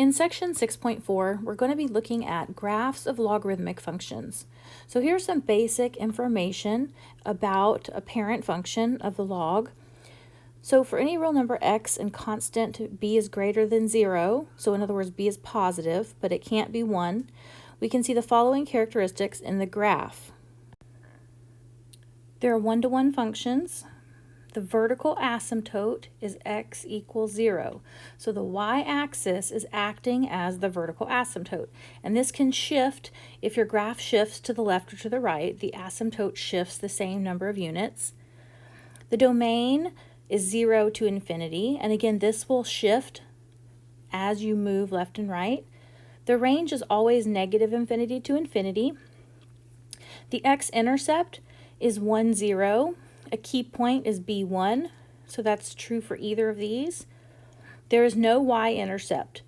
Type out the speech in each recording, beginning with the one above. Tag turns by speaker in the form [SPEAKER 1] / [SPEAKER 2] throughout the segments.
[SPEAKER 1] In section 6.4, we're going to be looking at graphs of logarithmic functions. So here's some basic information about a parent function of the log. So for any real number x and constant b is greater than 0, so in other words b is positive, but it can't be 1, we can see the following characteristics in the graph. There are one-to-one functions. The vertical asymptote is x equals 0. So the y-axis is acting as the vertical asymptote. And this can shift if your graph shifts to the left or to the right. The asymptote shifts the same number of units. The domain is 0 to infinity. And again, this will shift as you move left and right. The range is always negative infinity to infinity. The x-intercept is 1, 0. A key point is B1, so that's true for either of these. There is no y-intercept.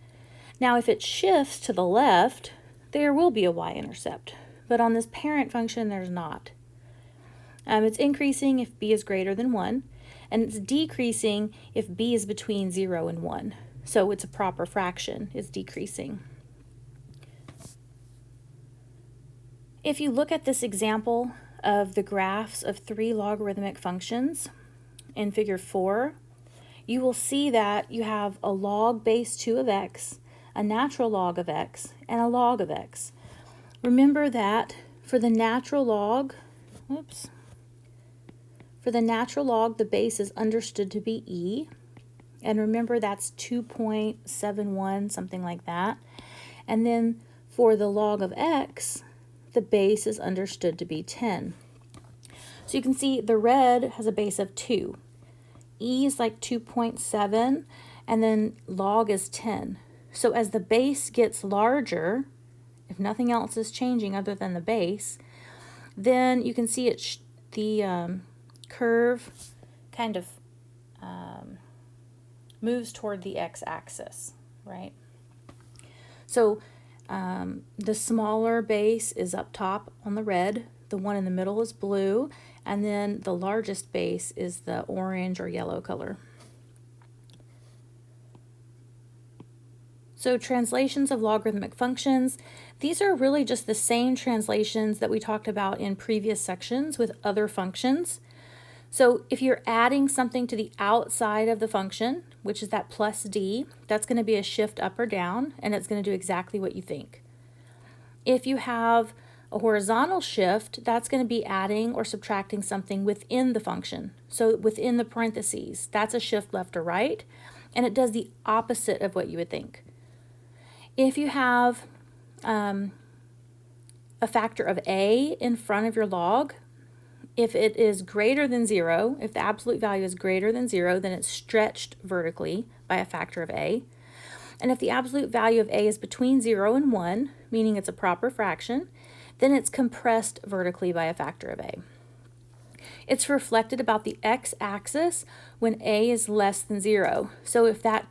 [SPEAKER 1] Now, if it shifts to the left, there will be a y-intercept, but on this parent function, there's not. It's increasing if b is greater than 1, and it's decreasing if b is between 0 and 1. So it's a proper fraction, it's decreasing. If you look at this example of the graphs of 3 logarithmic functions in figure 4, you will see that you have a log base 2 of x, a natural log of x, and a log of x. Remember that for the natural log, the base is understood to be e, and remember that's 2.71, something like that. And then for the log of x, the base is understood to be 10. So you can see the red has a base of 2. E is like 2.7, and then log is 10. So as the base gets larger, if nothing else is changing other than the base, then you can see the curve kind of moves toward the x-axis, right? So the smaller base is up top on the red, the one in the middle is blue, and then the largest base is the orange or yellow color. So translations of logarithmic functions, these are really just the same translations that we talked about in previous sections with other functions. So if you're adding something to the outside of the function, which is that plus d, that's going to be a shift up or down, and it's going to do exactly what you think. If you have a horizontal shift, that's going to be adding or subtracting something within the function. So within the parentheses, that's a shift left or right, and it does the opposite of what you would think. If you have a factor of a in front of your log, if it is greater than 0, if the absolute value is greater than 0, then it's stretched vertically by a factor of a. And if the absolute value of a is between 0 and 1, meaning it's a proper fraction, then it's compressed vertically by a factor of a. It's reflected about the x-axis when a is less than 0. So if that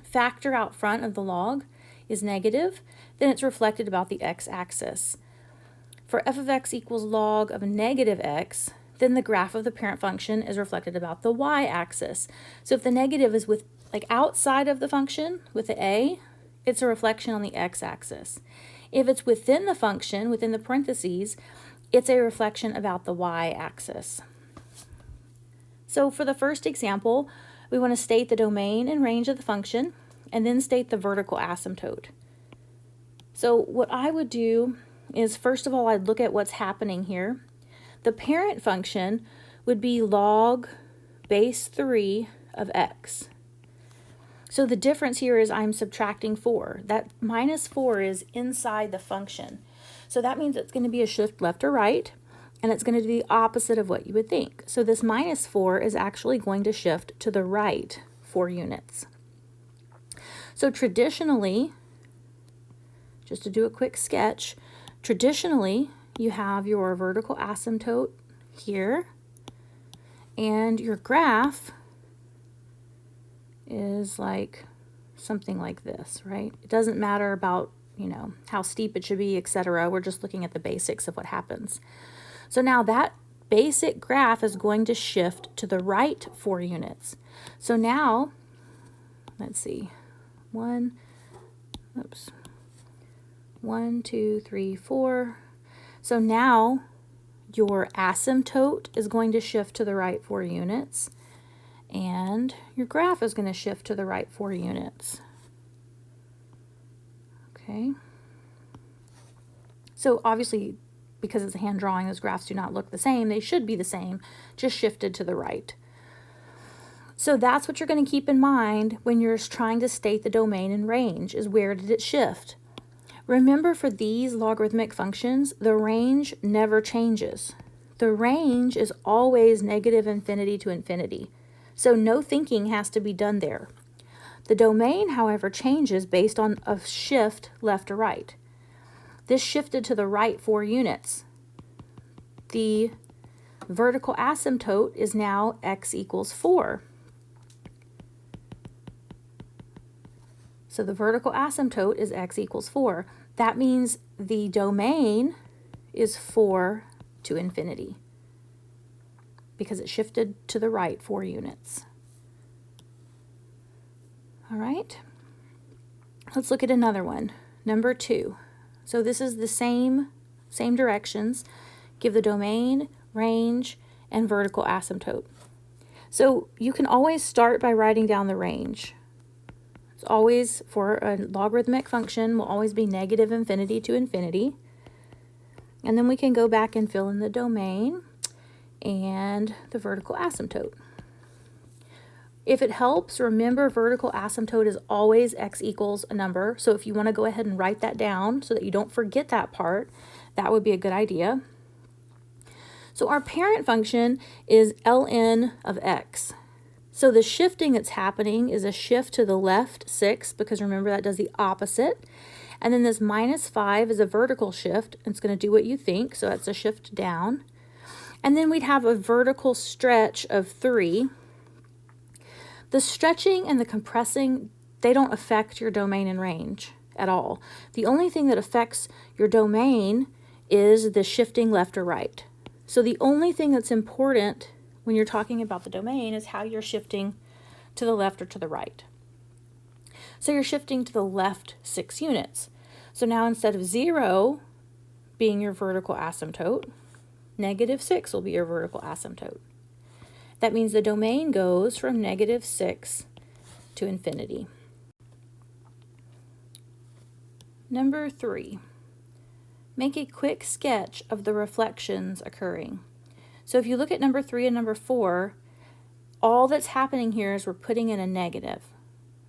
[SPEAKER 1] factor out front of the log is negative, then it's reflected about the x-axis. For f of x equals log of negative x, then the graph of the parent function is reflected about the y-axis. So if the negative is outside of the function with the a, it's a reflection on the x-axis. If it's within the function, within the parentheses, it's a reflection about the y-axis. So for the first example, we want to state the domain and range of the function, and then state the vertical asymptote. So what I would do is, first of all, I'd look at what's happening here. The parent function would be log base 3 of x. So the difference here is I'm subtracting 4. That minus 4 is inside the function. So that means it's going to be a shift left or right, and it's going to be the opposite of what you would think. So this minus 4 is actually going to shift to the right 4 units. So traditionally, just to do a quick sketch, traditionally you have your vertical asymptote here, and your graph is like something like this, right? It doesn't matter about, how steep it should be, etc. We're just looking at the basics of what happens. So now that basic graph is going to shift to the right 4 units. So now, let's see, 1, oops, 1, 2, 3, 4. So now your asymptote is going to shift to the right 4 units, and your graph is going to shift to the right 4 units. Okay. So obviously, because it's a hand drawing, those graphs do not look the same. They should be the same, just shifted to the right. So that's what you're going to keep in mind when you're trying to state the domain and range, is where did it shift? Remember, for these logarithmic functions, the range never changes. The range is always negative infinity to infinity. So no thinking has to be done there. The domain, however, changes based on a shift left or right. This shifted to the right 4 units. The vertical asymptote is now x equals 4. So the vertical asymptote is x equals 4. That means the domain is 4 to infinity because it shifted to the right 4 units. All right, let's look at another one, number 2. So this is the same directions. Give the domain, range, and vertical asymptote. So you can always start by writing down the range. It's always, for a logarithmic function, will always be negative infinity to infinity. And then we can go back and fill in the domain and the vertical asymptote. If it helps, remember vertical asymptote is always x equals a number. So if you want to go ahead and write that down so that you don't forget that part, that would be a good idea. So our parent function is ln of x. So the shifting that's happening is a shift to the left 6, because remember that does the opposite. And then this -5 is a vertical shift. It's going to do what you think, so that's a shift down. And then we'd have a vertical stretch of 3. The stretching and the compressing, they don't affect your domain and range at all. The only thing that affects your domain is the shifting left or right. So the only thing that's important when you're talking about the domain is how you're shifting to the left or to the right. So you're shifting to the left 6 units. So now instead of 0 being your vertical asymptote, -6 will be your vertical asymptote. That means the domain goes from -6 to infinity. Number 3, make a quick sketch of the reflections occurring. So if you look at number 3 and number 4, all that's happening here is we're putting in a negative.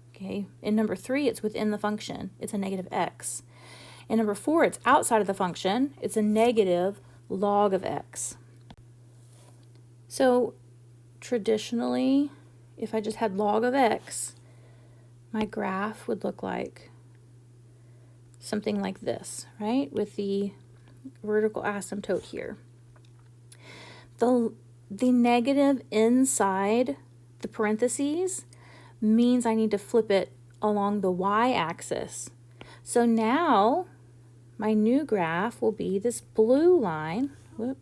[SPEAKER 1] Okay, in number 3, it's within the function. It's a negative x. In number 4, it's outside of the function. It's a negative log of x. So traditionally, if I just had log of x, my graph would look like something like this, right? With the vertical asymptote here. The negative inside the parentheses means I need to flip it along the y-axis. So now my new graph will be this blue line, will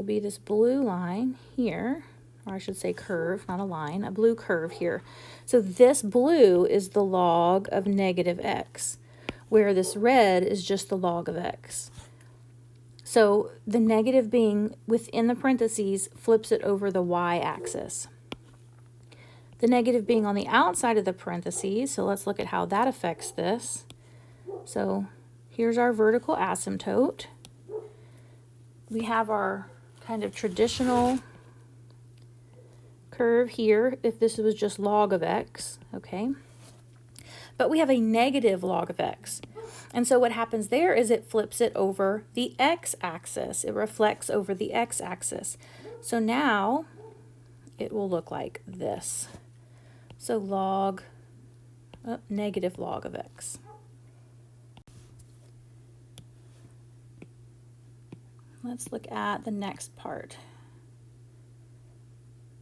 [SPEAKER 1] be this blue line here, or I should say curve, not a line, a blue curve here. So this blue is the log of -x, where this red is just the log of x. So the negative being within the parentheses flips it over the y-axis. The negative being on the outside of the parentheses, so let's look at how that affects this. So here's our vertical asymptote. We have our kind of traditional curve here, if this was just log of x, okay? But we have a negative log of x. And so what happens there is it flips it over the x-axis. It reflects over the x-axis. So now it will look like this. So negative log of x. Let's look at the next part.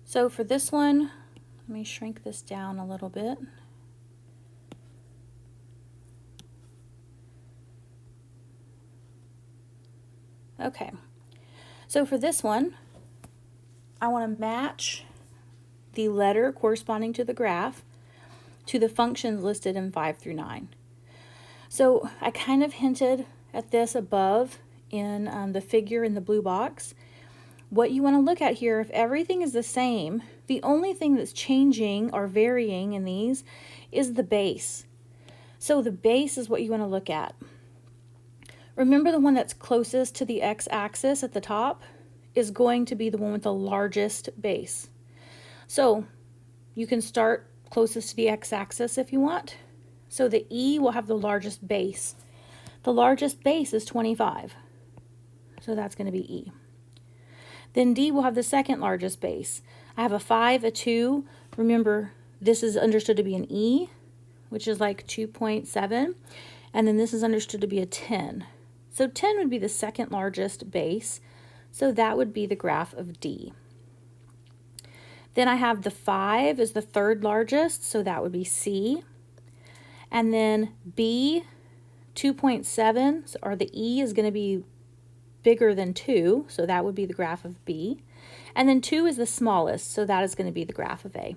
[SPEAKER 1] So for this one, let me shrink this down a little bit. Okay, so for this one, I want to match the letter corresponding to the graph. to the functions listed in 5 through 9. So I kind of hinted at this above in the figure in the blue box. What you want to look at here, if everything is the same, the only thing that's changing or varying in these is the base. So the base is what you want to look at. Remember, the one that's closest to the x-axis at the top is going to be the one with the largest base. So you can start closest to the x-axis if you want. So the E will have the largest base. The largest base is 25. So that's going to be E. Then D will have the second largest base. I have a 5, a 2. Remember, this is understood to be an E, which is like 2.7. And then this is understood to be a 10. So 10 would be the second largest base. So that would be the graph of D. Then I have the 5 is the third largest, so that would be C. And then B, 2.7, or the E is going to be bigger than 2, so that would be the graph of B. And then 2 is the smallest, so that is going to be the graph of A.